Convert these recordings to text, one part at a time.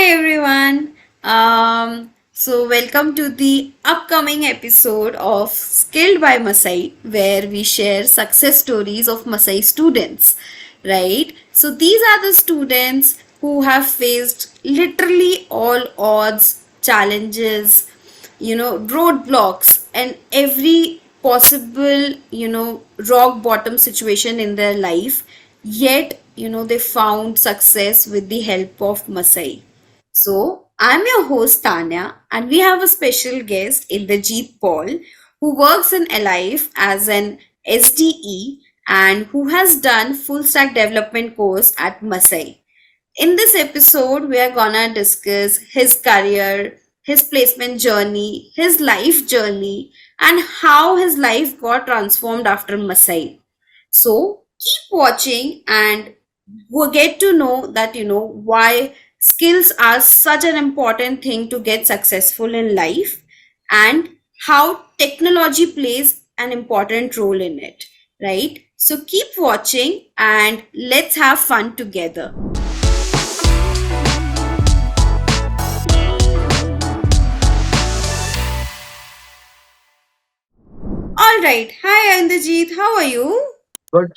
everyone. Welcome to the upcoming episode of Skilled by Masai, where we share success stories of Masai students. Right? So, these are the students who have faced literally all odds, challenges, roadblocks, and every possible, rock bottom situation in their life. Yet, they found success with the help of Masai. So, I'm your host Tanya, and we have a special guest, Indrajit Paul, who works in ALYF as an SDE and who has done full stack development course at Masai. In this episode, we are gonna discuss his career, his placement journey, his life journey, and how his life got transformed after Masai. So keep watching and we'll get to know that why skills are such an important thing to get successful in life and how technology plays an important role in it, right? So keep watching and let's have fun together. All right. Hi, Indrajit. How are you? Good,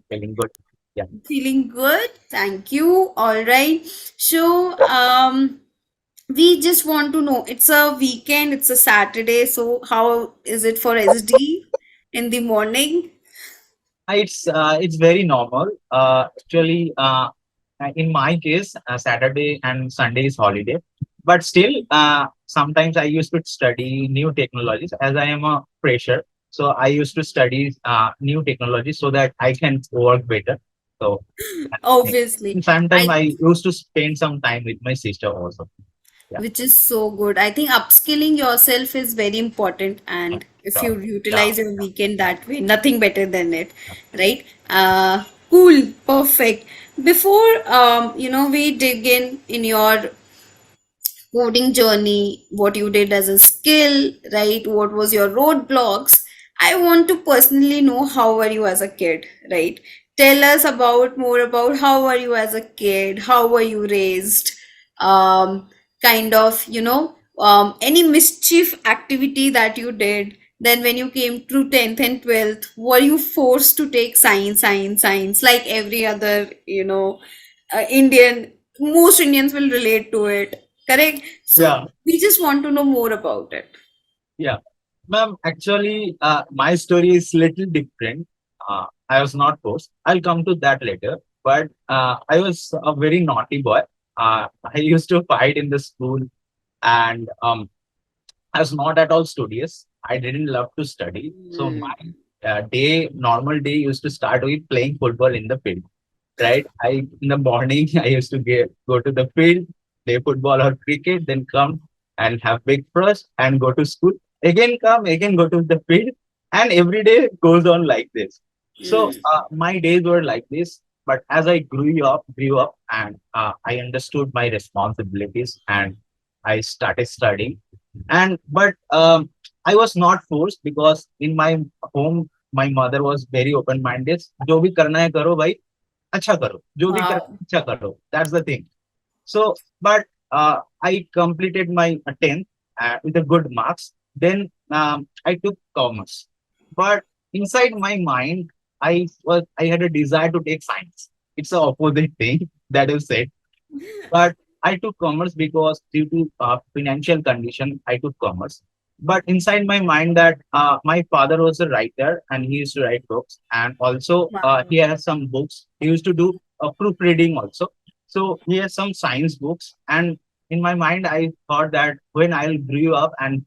feeling good. Yeah. Feeling good. Thank you. All right. So, we just want to know. It's a weekend. It's a Saturday. So, how is it for SD in the morning? It's very normal. In my case, Saturday and Sunday is holiday, but still, sometimes I used to study new technologies as I am a fresher. So I used to study new technologies so that I can work better. So that's the thing. Obviously, And sometimes I I used to spend some time with my sister also. Yeah. which is so good. I think upskilling yourself is very important, and if So, you yeah. utilize your weekend that way, nothing better than it, right? Cool, perfect. Before we dig in your coding journey, what you did as a skill, right? What was your roadblocks? I want to personally know how were you as a kid, right? Tell us about more about how were you as a kid, how were you raised, kind of, any mischief activity that you did. Then when you came through 10th and 12th, were you forced to take science, like every other, Indian, most Indians will relate to it. Correct. So Yeah. we just want to know more about it. Yeah. Ma'am, actually, my story is little different. I was not forced. I'll come to that later. But I was a very naughty boy. I used to fight in the school, and I was not at all studious. I didn't love to study. So my Hmm. normal day used to start with playing football in the field. Right? In the morning, I used to go to the field, play football or cricket, then come and have breakfast and go to school. Again come, again go to the field, and every day goes on like this. So Hmm. my days were like this. But as I grew up, and I understood my responsibilities, and I started studying. And but I was not forced because in my home, my mother was very open minded. जो भी करना है करो भाई, अच्छा करो जो भी कर Wow. अच्छा करो, that's the thing. So but I completed my 10th with a good marks. Then I took commerce, but inside my mind I had a desire to take science. It's the opposite thing that you said. But I took commerce because due to financial condition, I took commerce. But inside my mind that my father was a writer and he used to write books, and also Wow. he has some books. He used to do proofreading also. So he has some science books, and in my mind, I thought that when I'll grow up and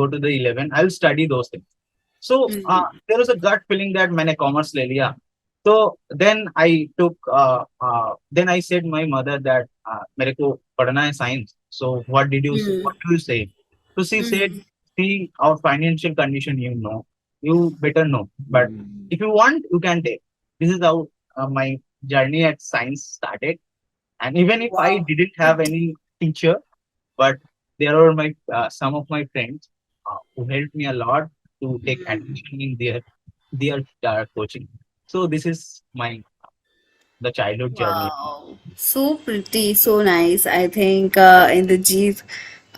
go to the 11, I'll study those things. So Hmm. there was a gut feeling that मैंने commerce ले लिया. So then I said my mother that मेरे को पढ़ना है science. So Hmm. what do you say? So she said, Hmm. see our financial condition, you better know. But if you want, you can take. This is how my journey at science started. And even if I Wow. didn't have any teacher, but there were my some of my friends who helped me a lot to take Hmm. admission in their coaching. So this is my. the childhood journey. Wow, so pretty, so nice. I think Indrajit,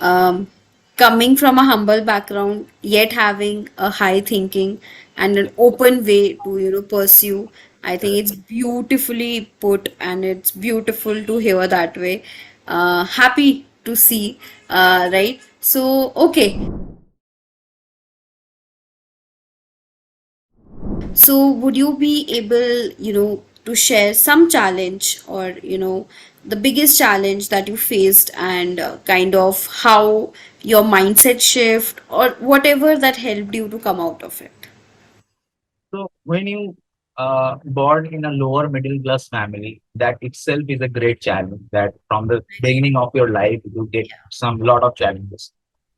um, coming from a humble background, yet having a high thinking and an open way to, pursue. I think it's beautifully put and it's beautiful to hear that way. Happy to see, right? So, okay. So, would you be able, to share some challenge or, the biggest challenge that you faced and kind of how your mindset shift or whatever that helped you to come out of it? So when you born in a lower middle class family, that itself is a great challenge. That from the beginning of your life, you get some lot of challenges.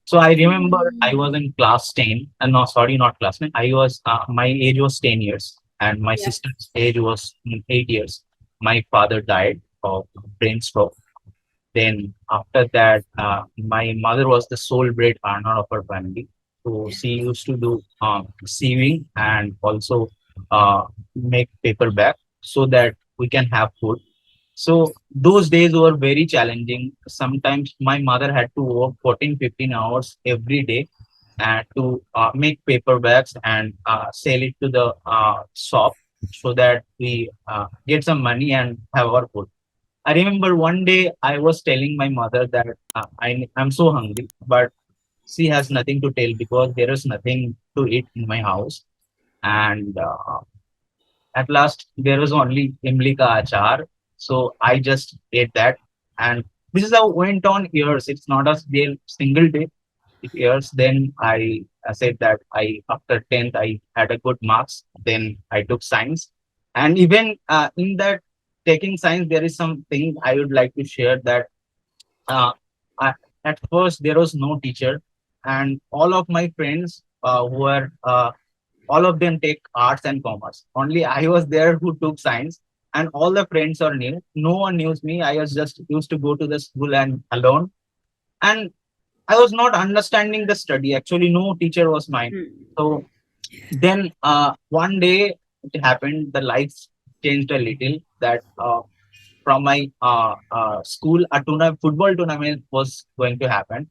So I remember I was in class 10, and no, sorry, not class 10. I was my age was 10 years, and my Yeah. sister's age was 8 years. My father died of brain stroke. Then after that, my mother was the sole bread earner of her family. So she used to do sieving and also make paper bag so that we can have food. So those days were very challenging. Sometimes my mother had to work 14, 15 hours every day to make paper bags and sell it to the shop so that we get some money and have our food. I remember one day I was telling my mother that I'm so hungry, but she has nothing to tell because there is nothing to eat in my house. And at last, there was only imli ka achar. So I just ate that. And this is how it went on years. It's not a single day. It years. Then I said that after 10th, I had a good marks. Then I took science. And even in that taking science, there is something I would like to share that uh, I, at first there was no teacher, and all of my friends who were all of them take arts and commerce. Only I was there who took science, and all the friends are new. No one knew me. I was just used to go to the school and alone, and I was not understanding the study. Actually, no teacher was mine. So then one day it happened. The lights changed a little. That from my school, a football tournament was going to happen,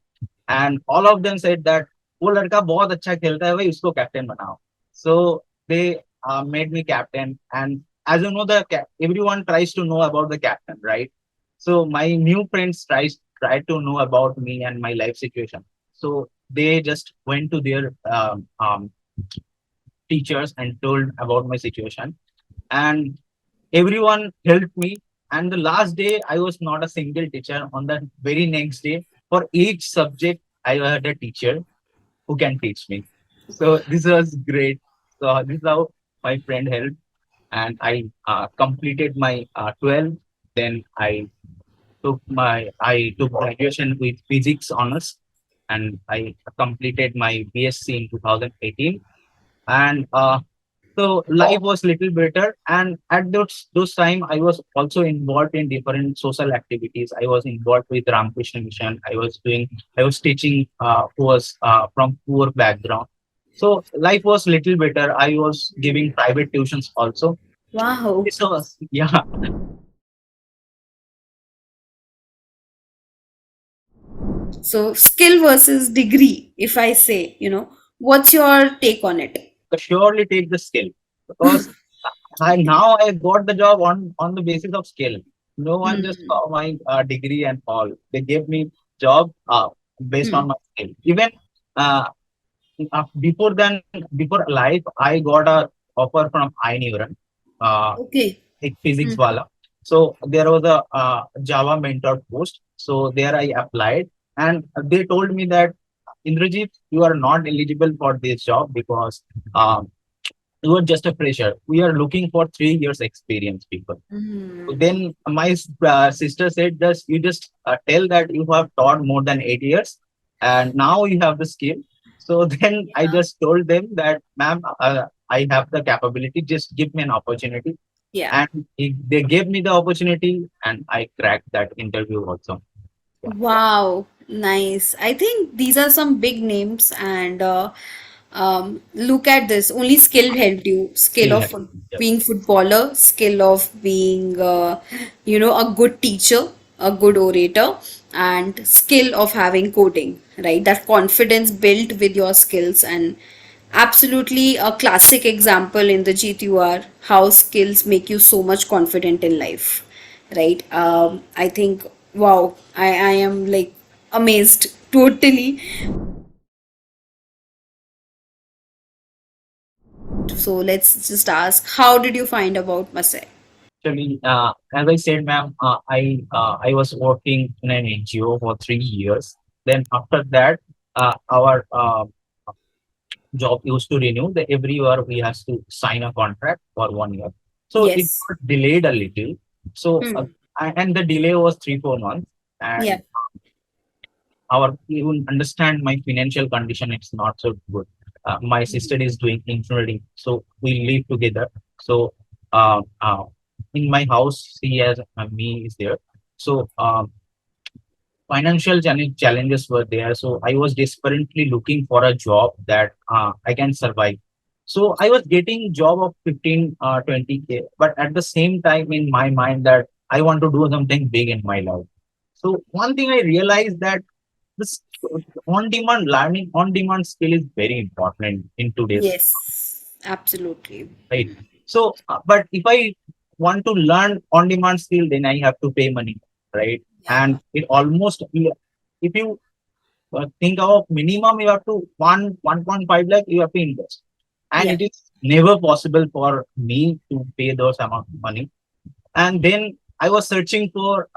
and all of them said that वो लड़का बहुत अच्छा खेलता है भाई उसको captain बनाओ. So they made me captain, and as you know, everyone tries to know about the captain, right? So my new friends tried to know about me and my life situation. So they just went to their teachers and told about my situation, and everyone helped me. And the last day, I was not a single teacher. On the very next day, for each subject, I had a teacher who can teach me. So this was great. So this is how my friend helped, and I completed my 12. Then I took graduation with physics honors, and I completed my BSc in 2018. And so life was little better, and at those time I was also involved in different social activities. I was involved with Ramakrishna Mission. I was teaching who was from poor background. So life was little better. I was giving private tuitions also. Wow. So yeah. So, skill versus degree, if I say, what's your take on it? Surely take the skill because I got the job on the basis of skill. No one just Hmm. saw my degree and all. They gave me job based Hmm. on my skill. Even uh, before life, I got a offer from iNeuron, uh, Okay. एक physics Hmm. wala. So there was a Java mentor post. So there I applied, and they told me that Indrajit, you are not eligible for this job because you are just a fresher. We are looking for 3 years experience people. So Hmm. then my sister said, just you just tell that you have taught more than 8 years, and now you have the skill. So then I just told them that, ma'am, I have the capability. Just give me an opportunity, Yeah. and they gave me the opportunity, and I cracked that interview also. Yeah. Wow. Nice. I think these are some big names and Look at this. Only skill helped you. Skill Skill of help. Yep. being footballer, skill of being, a good teacher, a good orator, and skill of having coding, right? That confidence built with your skills, and absolutely a classic example in the GTUR, how skills make you so much confident in life, right? I think, wow, I am like amazed totally. So let's just ask, how did you find about Masai? Actually, as I said, ma'am, I was working in an NGO for 3 years. Then after that, our job used to renew. The every year we has to sign a contract for 1 year. So it Yes. got delayed a little. So Hmm. and the delay was 3 4 months. Yeah. And our even understand my financial condition, it's not so good. My sister is doing engineering, so we live together. So uh, uh, in my house she has me is there. So financial challenges were there, so I was desperately looking for a job that I can survive. So I was getting job of 15 20K, but at the same time in my mind that I want to do something big in my life. So one thing I realized that this on demand learning, on demand skill is very important in today's, Yes. Absolutely. right? So but if I want to learn on demand skill, then I have to pay money, right? Yeah. And it almost, if you think of minimum, you have to 1.5 lakh you have to invest, and Yeah. it is never possible for me to pay those amount of money. And then I was searching for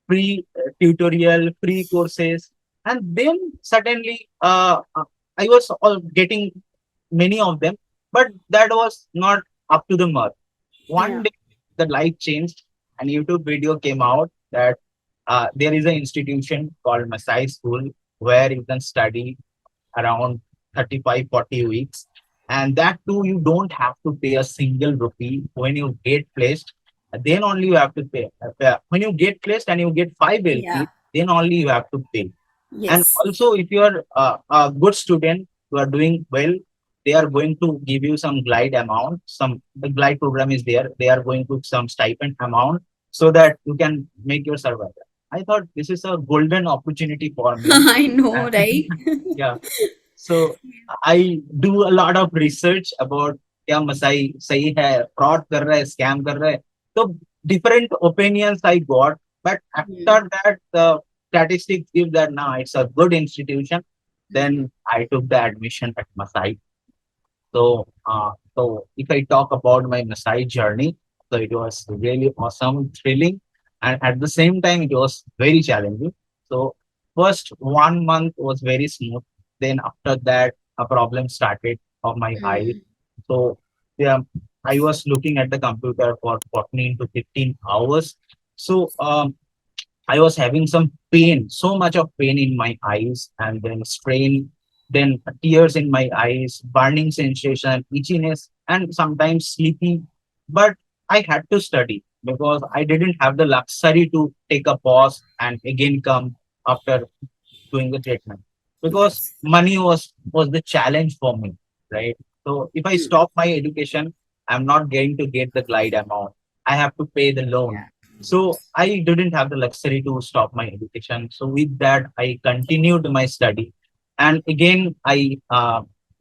free tutorial, free courses. And then suddenly I was all getting many of them, but that was not up to the mark. One Yeah. day, the life changed, and YouTube video came out that there is an institution called Masai School where you can study around 35 40 weeks. And that too, you don't have to pay a single rupee when you get placed. Then only you have to pay. When you get placed and you get 5 Yeah. LP, then only you have to pay. And Yes. also, if you are a good student, you are doing well, they are going to give you some glide amount. Some the glide program is there. They are going to some stipend amount so that you can make your survival. I thought this is a golden opportunity for me. I know, And right? yeah, so I do a lot of research about क्या मसाई सही है, fraud कर रहा है, scam कर रहा है. So different opinions I got, but Hmm. after that the statistics give that now it's a good institution. Then I took the admission at Masai. So if I talk about my Masai journey, so it was really awesome, thrilling, and at the same time it was very challenging. So first 1 month was very smooth. Then after that, a problem started of my eyes. Hmm. So yeah, I was looking at the computer for 14 to 15 hours. So I was having some pain, so much of pain in my eyes, and then strain, then tears in my eyes, burning sensation, itchiness, and sometimes sleepy. But I had to study because I didn't have the luxury to take a pause and again come after doing the treatment, because Yes. money was the challenge for me, right? So if I Hmm. stop my education, I'm not going to get the glide amount. I have to pay the loan. Yeah. So I didn't have the luxury to stop my education. So with that, I continued my study. And again, I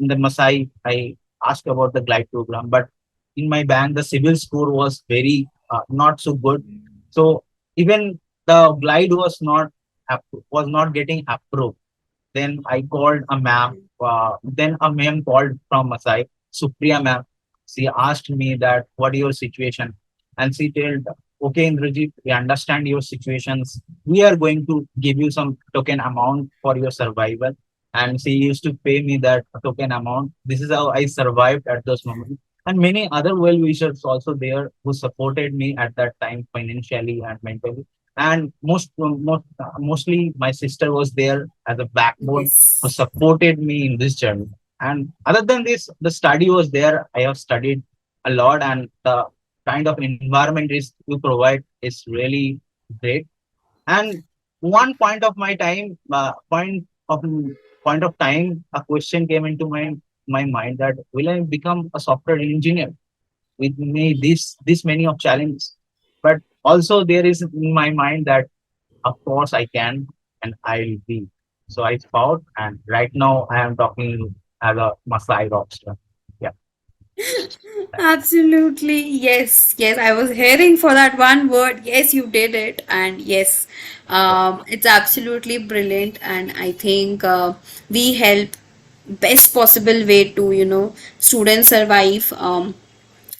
in the Masai, I asked about the glide program, but in my bank, the civil score was very not so good. So even the glide was not getting approved. Then I called a ma'am. Then a ma'am called from Masai, Supriya ma'am. She asked me that, what is your situation? And she told, okay, Indrajit, we understand your situations. We are going to give you some token amount for your survival. And she used to pay me that token amount. This is how I survived at those moments. And many other well wishers also there who supported me at that time financially and mentally. And mostly my sister was there as a backbone who Yes. supported me in this journey. And other than this, the study was there. I have studied a lot, and the kind of environment is you provide is really great. And one point of my time, point of point of time, a question came into my mind that will I become a software engineer with me this many of challenges? But also there is in my mind that of course I can and I'll be. So I fought, and right now I am talking as a Masai rockstar. Yeah, Absolutely. Yes. Yes. I was hearing for that one word. Yes, you did it. And yes, yeah, it's absolutely brilliant. And I think we help best possible way to, students survive.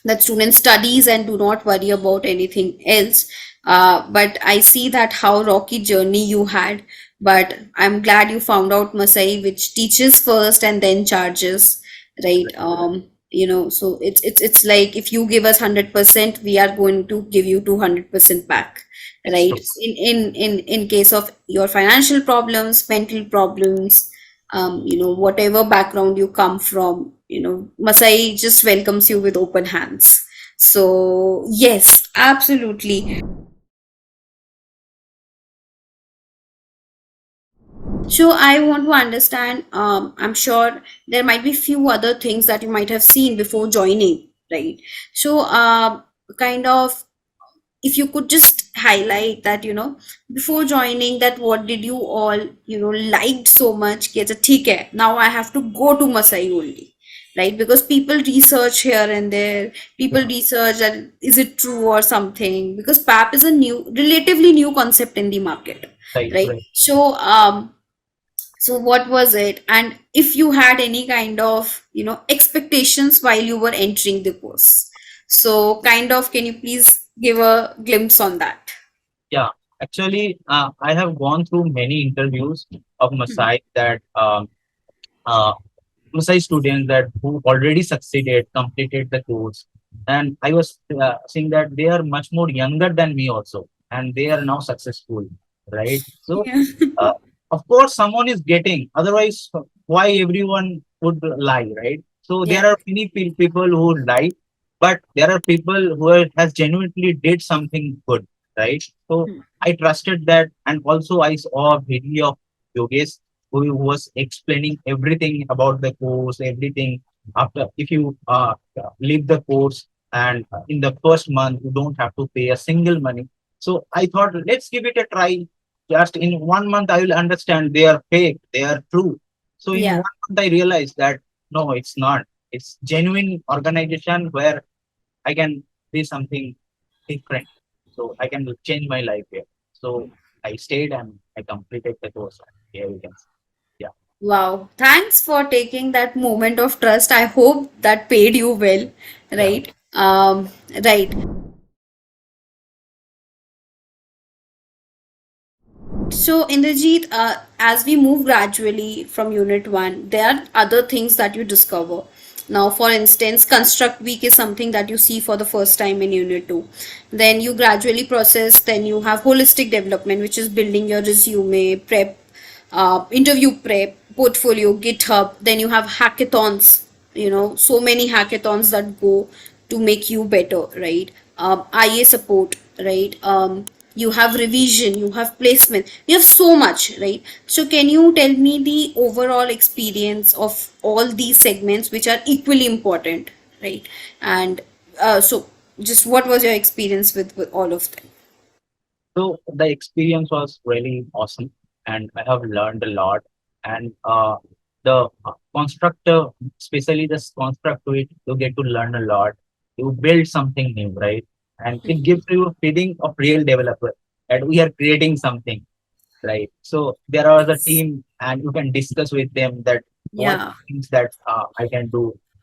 That student studies and do not worry about anything else. But I see that how rocky journey you had. But I'm glad you found out Masai, which teaches first and then charges, right? So it's like if you give us 100%, we are going to give you 200% back, it's right? true. In case of your financial problems, mental problems, whatever background you come from, Masai just welcomes you with open hands. So yes, absolutely. So I want to understand, I'm sure there might be few other things that you might have seen before joining, right? So kind of, if you could just highlight that, before joining, that what did you all, liked so much, कि अच्छा ठीक है, now I have to go to Masai only, right? Because people research here and there, people Yeah, research that is it true or something, because PAP is a relatively new concept in the market, right, right? right. So so what was it, and if you had any kind of, expectations while you were entering the course, so kind of, can you please give a glimpse on that? Yeah, actually, I have gone through many interviews of Mhm. Masai that uh, Masai students that who already succeeded, completed the course, and I was seeing that they are much more younger than me also, and they are now successful, right? So, Yeah. uh, of course, someone is getting. Otherwise, why everyone would lie, right? So there Yeah. are many people who lie, but there are people who has genuinely did something good, right? So Hmm. I trusted that, and also I saw a video of Yogesh who was explaining everything about the course, everything. After, if you leave the course, and in the first month you don't have to pay a single money. So I thought, let's give it a try. Just in 1 month, I will understand they are fake, they are true. So in Yeah. 1 month, I realized that no, it's not. It's genuine organization where I can be something different. So I can change my life here. So I stayed and I completed the course. Here we can see. Yeah, Wow, thanks for taking that moment of trust. I hope that paid you well, yeah. right? Right. So, Indrajit, as we move gradually from Unit 1, there are other things that you discover. Now, for instance, Construct Week is something that you see for the first time in Unit 2. Then you gradually process, then you have Holistic Development, which is building your resume, prep, interview prep, portfolio, GitHub. Then you have hackathons, so many hackathons that go to make you better, right? IA support, right? You have revision, you have placement, you have so much, right? So can you tell me the overall experience of all these segments, which are equally important, right? And so just what was your experience with all of them? So the experience was really awesome, and I have learned a lot. And the constructor, especially the construct to it, you get to learn a lot. You build something new, right? And it gives you a feeling of real developer that we are creating something, right? So there are the team, and you can discuss with them that what Yeah. things that I can do,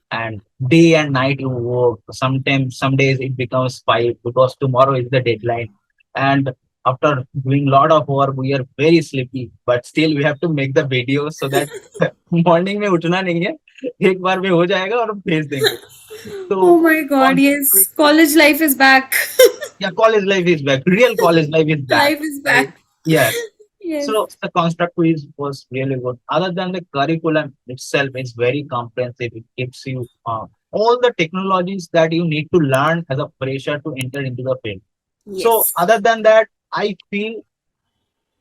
and day and night you work. Sometimes, some days it becomes five because tomorrow is the deadline, and after doing a lot of work, we are very sleepy, but still we have to make the video so that morning में उठना नहीं है, एक बार में हो जाएगा और हम भेज देंगे. Oh तो my God, concept, yes. College life is back. yeah, college life is back. Real college life is back, Life is right? back. Yes. Yes. So the construct quiz was really good. Other than the curriculum itself, it's very comprehensive. It gives you all the technologies that you need to learn as a fresher to enter into the field. So Yes. other than that, I feel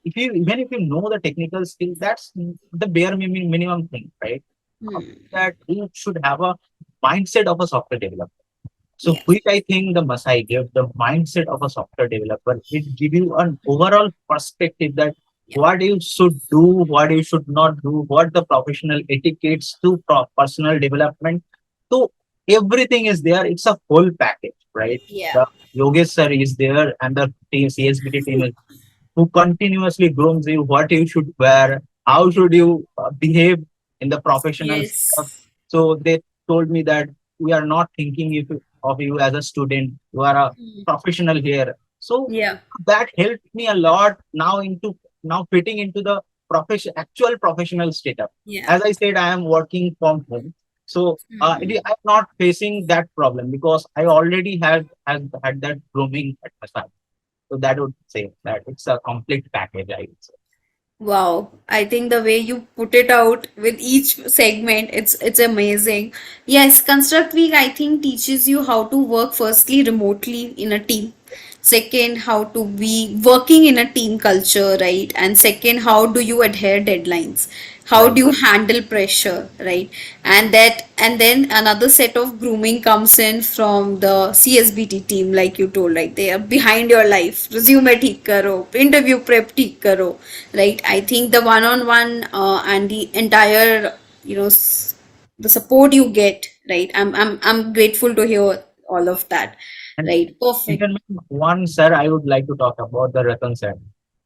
if you even if you know the technical skill, that's the bare minimum thing, right? After Hmm. that, you should have a mindset of a software developer. So, Yes. which I think the Masai gave the mindset of a software developer. It give you an overall perspective that Yeah. what you should do, what you should not do, what the professional etiquettes to personal development. So everything is there. It's a whole package, right? Yeah. The Yogesh sir is there, and the team, CSBT team is who continuously grooms you what you should wear, how should you behave in the professional stuff. Yes. So they told me that we are not thinking of you as a student, you are a Hmm. professional here. So Yeah. that helped me a lot now fitting into the actual professional setup. Yeah. As I said, I am working from home. So Hmm. I'm not facing that problem because I already had that grooming at my side. So that would say that it's a complete package, I would say. Wow, I think the way you put it out with each segment, it's amazing. Yes, Construct Week I think teaches you how to work firstly remotely in a team. Second, how to be working in a team culture, right? And second, how do you adhere deadlines? How Right. do you handle pressure, right? And then another set of grooming comes in from the CSBT team, like you told, like they are behind your life. Resume ठीक करो, interview prep ठीक करो, right? I think the one-on-one and the entire, you know, the support you get, right? I'm grateful to hear all of that, And right? Perfect. even one sir, I would like to talk about the Ratan sir.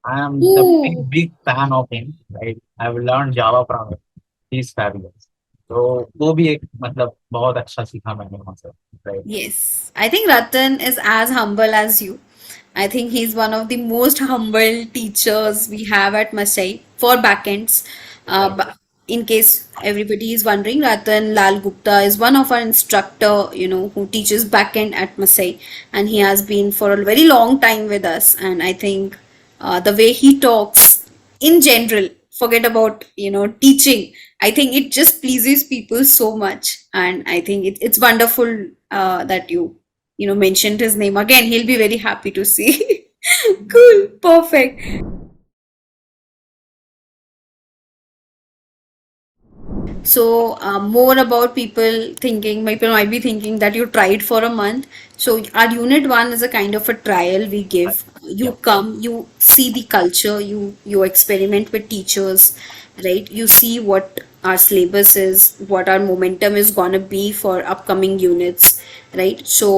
I am the Ooh. big fan of him. Right, I've learned Java from him. He's fabulous. तो वो भी एक मतलब बहुत अच्छा सीखा मैंने वहाँ से. Right. Yes, I think Ratan is as humble as you. I think he's one of the most humble teachers we have at Masai for backends. Right. But in case everybody is wondering, Ratan Lal Gupta is one of our instructor, who teaches backend at Masai, and he has been for a very long time with us. And I think the way he talks in general, forget about teaching, I think it just pleases people so much, and I think it's wonderful that you mentioned his name again. He'll be very happy to see. Cool, perfect. So, more about people might be thinking that you tried for a month. So, our unit one is a kind of a trial we Right. give. Yeah. You come, you see the culture, you experiment with teachers, right? You see what our syllabus is, what our momentum is gonna be for upcoming units, right? So,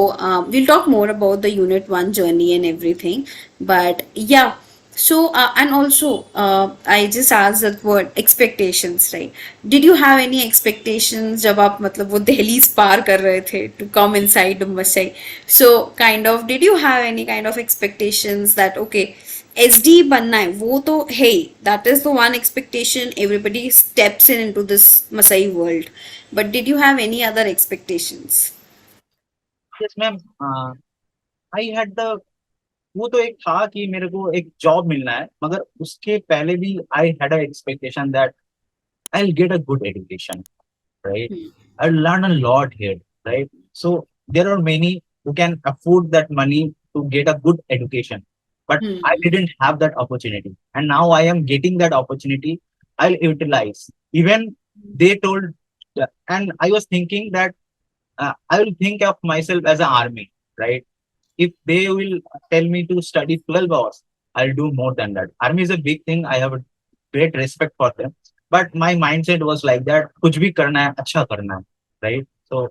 we'll talk more about the unit one journey and everything. But yeah, so, and also, I just asked that word expectations, right? Did you have any expectations जब आप मतलब वो दिल्ली पार कर रहे थे to come inside Masai? So, kind of, did you have any kind of expectations that okay, SD बनना है वो तो है, that is the one expectation everybody steps in into this Masai world. But did you have any other expectations? Yes, ma'am. I had the वो तो एक था कि मेरे को एक जॉब मिलना है मगर उसके पहले भी I had a expectation that I will get a good education. Right? Hmm. I learn a lot here, right? So there are many who can afford that money to get a good education, but I Hmm. didn't have that opportunity, and now I am getting that opportunity. I'll utilize. Even they told, and I was thinking that I will think of myself as an army, right? If they will tell me to study 12 hours, I'll do more than that. Army is a big thing. I have a great respect for them. But my mindset was like that, कुछ भी करना है, अच्छा करना है, right? So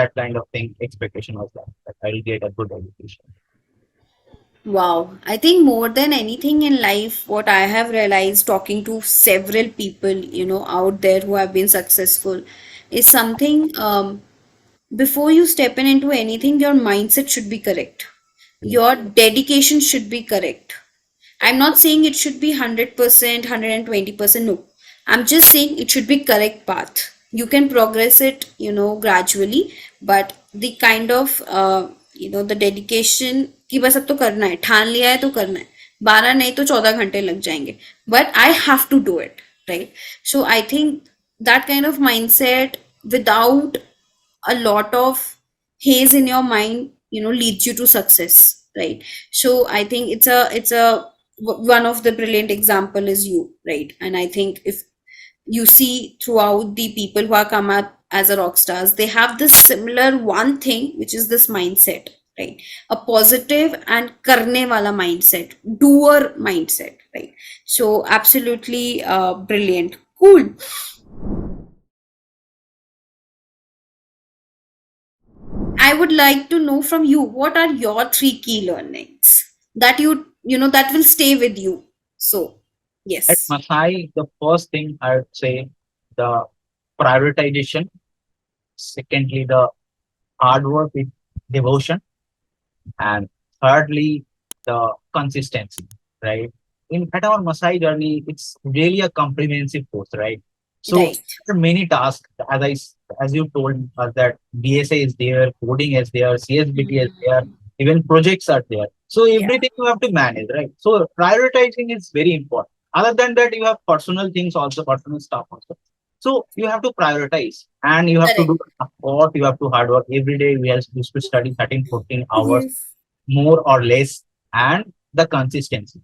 that kind of thing, expectation was that I'll get a good education. Wow, I think more than anything in life, what I have realized talking to several people, out there who have been successful is something before you step in into anything, your mindset should be correct. Yeah. Your dedication should be correct. I'm not saying it should be 100%, 120%. No. I'm just saying it should be correct path. You can progress it, gradually, but the kind of, the dedication कि बस अब तो करना है, ठान लिया है तो करना है, 12 नहीं तो 14 घंटे लग जाएंगे, but I have to do it, right? So I think that kind of mindset without a lot of haze in your mind, leads you to success, right? So I think it's a one of the brilliant example is you, right? And I think if you see throughout the people who are come up as a rock stars, they have this similar one thing, which is this mindset, right? A positive and karne wala mindset, doer mindset, right? So absolutely brilliant. Cool. I would like to know from you, what are your three key learnings that that will stay with you? So, At yes, Masai, the first thing I would say, the prioritization. Secondly, the hard work with devotion. And thirdly, the consistency, right? In at our Masai journey, it's really a comprehensive course, right? So right. there are many tasks, as you told us that BSA is there, coding is there, CSBT is there, Mm, even projects are there. So yeah, everything you have to manage, right? So prioritizing is very important. Other than that, you have personal things also, personal stuff also. So you have to prioritize and you have to correct. do what you have to hard work every day. We have used to study 13, 14 hours Yes. more or less, and the consistency.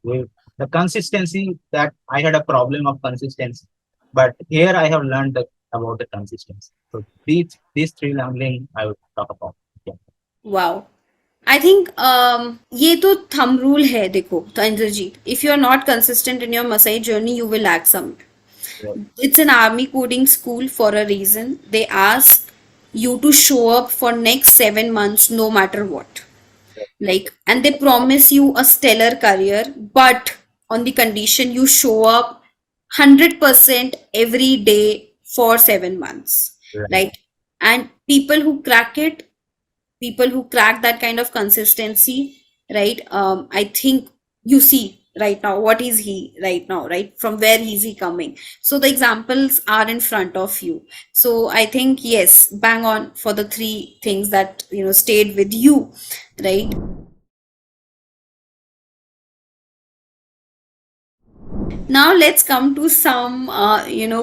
The consistency that I had a problem of consistency, but here I have learned about the consistency. So these three learning I would talk about. Yeah. Wow. I think ये तो thumb rule है देखो तो Indrajit, if you are not consistent in your Masai journey, you will lack some. Right. It's an army coding school for a reason. They ask you to show up for next 7 months no matter what. Like, and they promise you a stellar career, but on the condition you show up 100% every day for 7 months, Right. right? And people who crack that kind of consistency, right? I think you see right now what is he right now, right? From where is he coming? So the examples are in front of you. So I think yes, bang on for the three things that stayed with you, right? Now let's come to some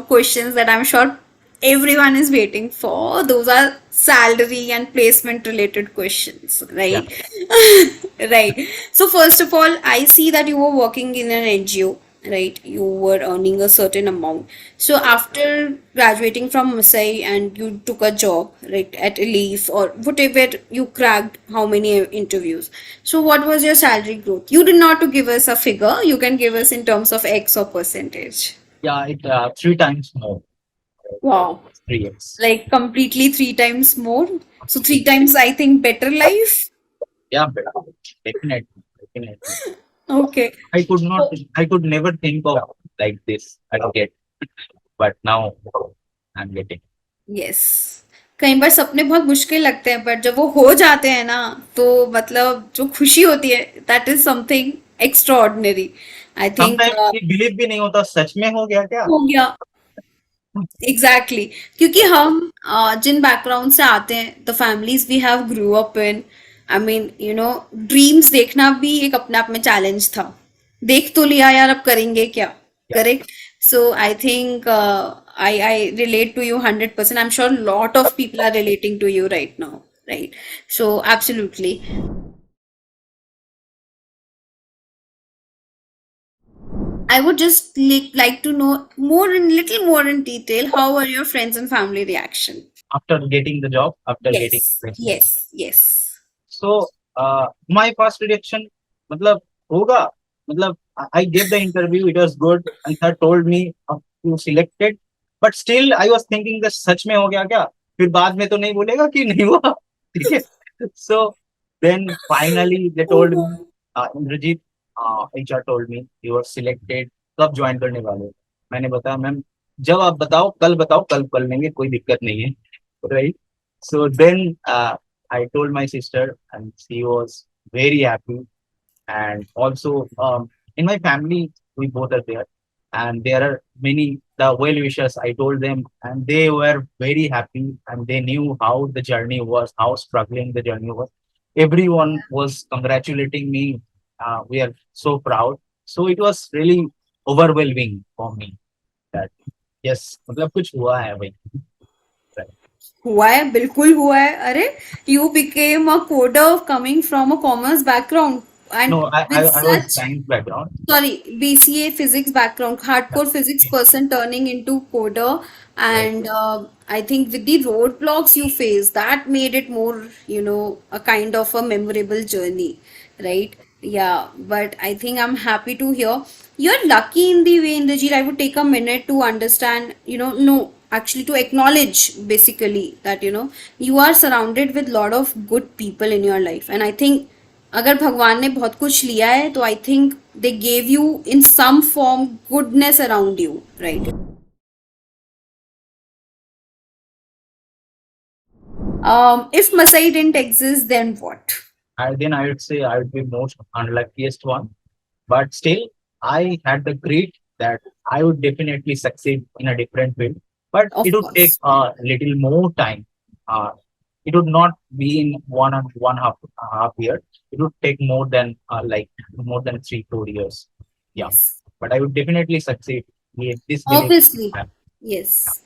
questions that I'm sure everyone is waiting for. Those are salary and placement related questions, Yeah. right? Right. So first of all, I see that you were working in an NGO, right? You were earning a certain amount. So after graduating from Masai and you took a job, right, at ALYF or whatever, you cracked how many interviews. So what was your salary growth? You did not to give us a figure. You can give us in terms of X or percentage. Yeah. It three times more. Wow. 3x. Like completely three times more. So three times I think better life. Yeah, but definitely, definitely. Okay. I could not. I could never think of like this. I get, but now I'm getting. Yes, कई बार सपने बहुत मुश्किल लगते हैं पर जब वो हो जाते हैं ना तो मतलब जो खुशी होती है that is something extra ordinary I think sometimes believe भी नहीं होता सच में हो गया क्या। हो गया एग्जैक्टली exactly. क्योंकि हम जिन बैकग्राउंड से आते हैं the families we have grew up in I mean dreams देखना भी एक अपने आप में चैलेंज था देख तो लिया यार अब करेंगे क्या Yeah. Correct so I think I relate to you 100%. I'm sure lot of people are relating to you right now, right? So absolutely. I would just like to know more in little more in detail how were your friends and family reaction? After getting the job, after getting Yes, placement. yes, yes. So my first reaction, मतलब होगा, मतलब I gave the interview, it was good, and sir told me you selected, but still I was thinking that सच में हो गया क्या? फिर बाद में तो नहीं बोलेगा कि नहीं हुआ, ठीक है? So then finally they told me, Indrajit, HR told me you were selected, कब ज्वाइन करने वाले हो? मैंने बताया मैम जब आप बताओ कल कर लेंगे कोई दिक्कत नहीं है, right? So then I told my sister, and she was very happy. And also, in my family, we both are there, and there are many the well wishers. I told them, and they were very happy, and they knew how the journey was, how struggling the journey was. Everyone was congratulating me. We are so proud. So it was really overwhelming for me that yes, मतलब कुछ हुआ है भाई. हुआ है बिल्कुल हुआ है अरे you became a coder coming from a commerce background And No, with I was such, science background. sorry, BCA physics background, Yeah, hardcore physics yeah, person turning into coder, right. and I think with the roadblocks you face, that made it more, a kind of a memorable journey, right? Yeah, but I think I'm happy to hear. You're lucky in the way, Indrajit. I would take a minute to understand, no, actually to acknowledge basically that, you are surrounded with lot of good people in your life. And I think अगर भगवान ने बहुत कुछ लिया है तो I think they gave you in some form goodness around you right if Masai didn't exist then what? Then I would say I would be most unluckiest one. But still, I had the grit that I would definitely succeed in a different field. But it Of would take course. a little more time. Uh, it would not be in one and one half year. It would take more than like more than 3 4 years. Yeah, Yes, but I would definitely succeed. Yeah, this belief. obviously. Yes.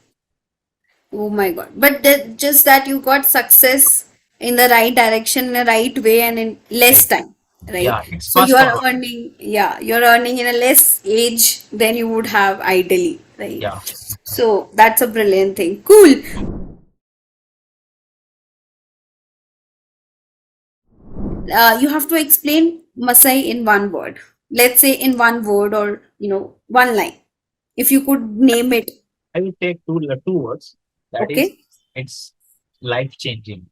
Oh my god, but just that you got success in the right direction, in the right way, and in Yeah, less time, right? yeah, it's So you fast are forward. earning, yeah, you're earning in a less age than you would have ideally, right? Yeah. So that's a brilliant thing. Cool. You have to explain Masai in one word. Let's say in one word or, one line. If you could name it, I will take two words. That is, okay? it's life changing.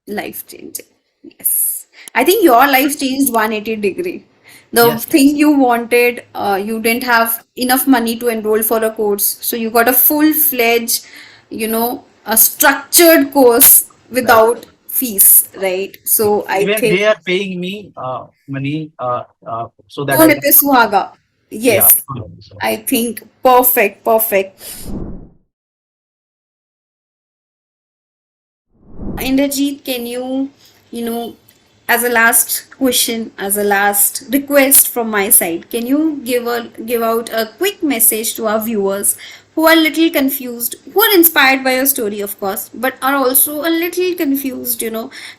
Life changing. Yes. I think your life changed 180 degree. The Yes, thing you wanted, you didn't have enough money to enroll for a course. So you got a full-fledged, a structured course right. without fees, right? So I Even think they are paying me money so that I Tone can. pe suhaga. Yeah. Yes, So I think perfect, perfect. Indrajit, can you, as a last question, as a last request from my side, can you give out a quick message to our viewers who are a little confused, who are inspired by your story, of course, but are also a little confused,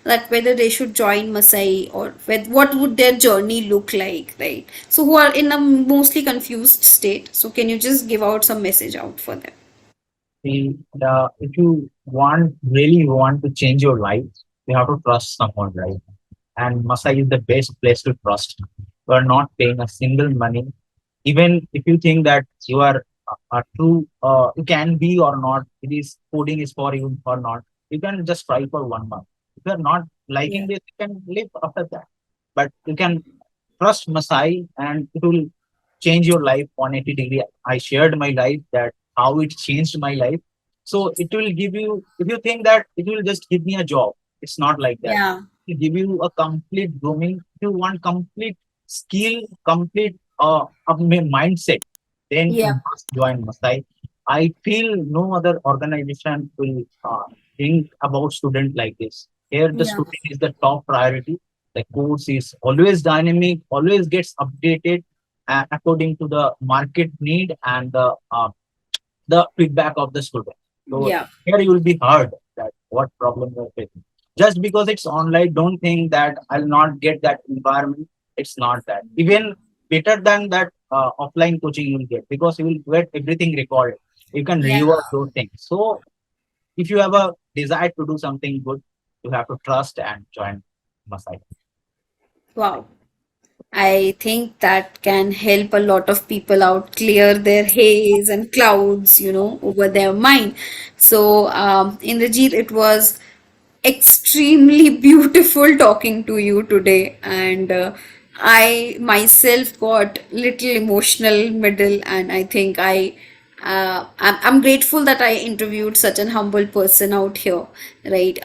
like whether they should join Masai or what would their journey look like, right? So who are in a mostly confused state. So can you just give out some message out for them? if you really want to change your life, you have to trust someone, right? And Masai is the best place to trust. You are not paying a single money. Even if you think that you are a true, you can be or not, it is coding is for you or not. You can just try for 1 month. If you are not liking Yeah. this, you can live after that. But you can trust Masai and it will change your life 180 degree. I shared my life that how it changed my life. So it will give you, if you think that it will just give me a job, it's not like that. Yeah. It will give you a complete grooming. If you want complete skill, complete mindset, then you Yeah. must join Masai. I feel no other organization will think about student like this. Here, the Yeah. student is the top priority. The course is always dynamic, always gets updated according to the market need and the feedback of the student. So Yeah. here you will be heard that what problem you are facing. Just because it's online, don't think that I'll not get that environment. It's not that. Even better than that offline coaching you will get because you will get everything recorded. You can Yeah. reward those things. So if you have a desire to do something good, you have to trust and join Masai. Wow. I think that can help a lot of people out clear their haze and clouds, over their mind. So, Indrajit, it was extremely beautiful talking to you today, and I myself got little emotional middle, and I think I'm grateful that I interviewed such an humble person out here, right?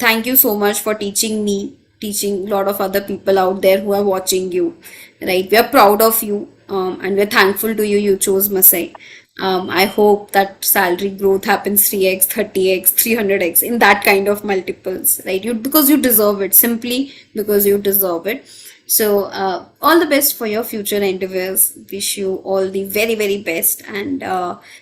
Thank you so much for teaching me, teaching a lot of other people out there who are watching you, right? We are proud of you, and we're thankful to you. You chose Masai. I hope that salary growth happens 3x, 30x, 300x in that kind of multiples, right? You because you deserve it, simply because you deserve it. So, all the best for your future endeavors. Wish you all the very, very best, and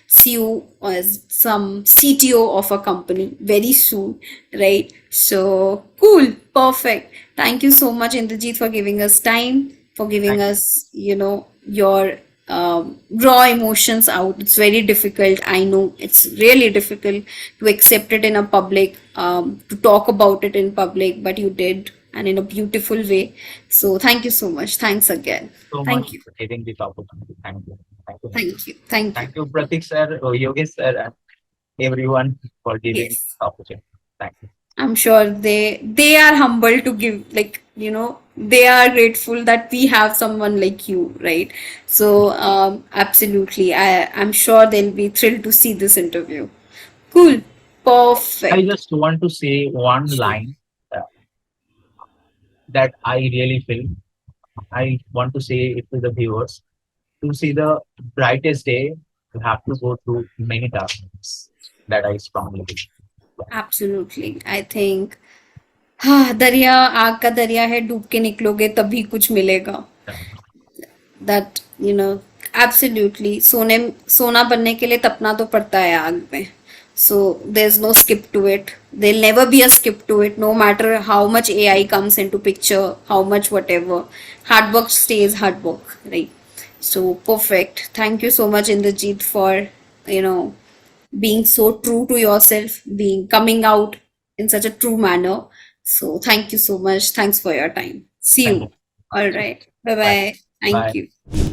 see you as some CTO of a company very soon, right? So, cool, perfect. Thank you so much, Indrajit, for giving us time, for giving Thank you. us, your raw emotions out. It's very difficult. I know it's really difficult to accept it in a public, to talk about it in public, but you did, and in a beautiful way. So thank you so much. Thanks again. So much Thank you. for giving this opportunity. Thank you. Thank you. Thank you. Thank you. Thank you, Pratik sir, Yogesh sir, and everyone for giving Yes. this opportunity. Thank you. I'm sure they are humble to give, like, they are grateful that we have someone like you, right? So absolutely. I'm sure they'll be thrilled to see this interview. Cool. I Perfect. just want to say one line uh, that I really feel. I want to say it to the viewers. To see the brightest day, you have to go through many darkness. That I strongly believe. Absolutely. I think हाँ दरिया आग का दरिया है डूब के निकलोगे तभी कुछ मिलेगा दैट एब्सोल्युटली सोना बनने के लिए तपना तो पड़ता है आग में so there is no skip to it there never be a skip to it no matter how much AI comes into picture how much whatever hard work stays hard work right so perfect thank you so much Indrajit for you know being so true to yourself being coming out in such a true manner so thank you so much thanks for your time see you Thank you. all right bye Bye. bye thank Bye. you